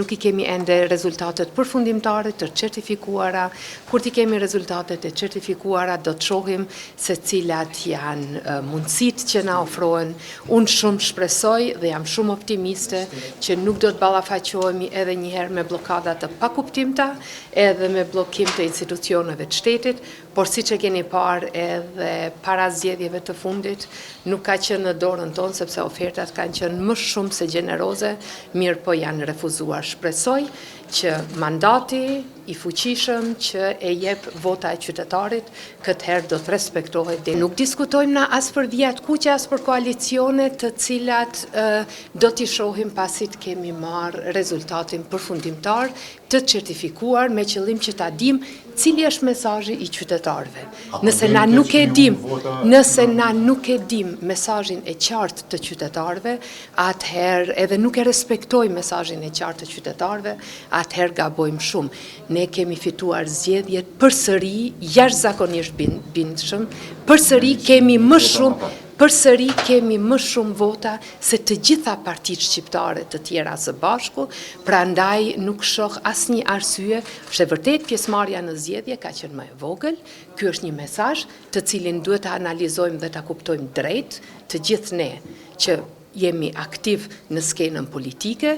nuk I kemi ende rezultatet përfundimtare të certifikuara. Kur t'i kemi rezultatet e certifikuara, do të shohim se cilat janë mundësitë që na ofrohen. Unë shumë shpresoj dhe jam shumë optimiste që nuk do të ballafaqohemi edhe një herë me bllokada të pakuptimta, edhe me bllokim të institucioneve të shtetit, por siç e keni parë edhe para zgjedhjeve të fundit, nuk ka qenë në dorën tonë sepse ofertat kanë qenë më shumë se gjeneroze, mirë po janë refuzuar. Shpresoj që mandati I fuqishëm që e jep vota e qytetarit, këtë herë do të respektohet. Nuk diskutojmë na as për vijat kuqe, as për koalicione të cilat do t'i shohim pasi të kemi marrë rezultatin përfundimtar të certifikuar me qëllim që ta dim cili është mesazhi I qytetarëve. Nëse na nuk e dim mesazhin e qartë të qytetarëve, atëherë edhe nuk e respektojmë mesazhin e qartë të qytetarëve, atëherë gabojmë shumë. Ne kemi fituar zgjedhjet përsëri jashtëzakonisht bindshëm, përsëri kemi më shumë vota se të gjitha partitë shqiptare të tjera së bashku, prandaj nuk shoh asnjë arsye, është e vërtet pjesëmarrja në zgjedhje ka qenë më e vogël. Ky është një mesazh të cilin duhet ta analizojmë dhe ta kuptojmë drejt të gjithë ne që jemi aktiv në skenën politike.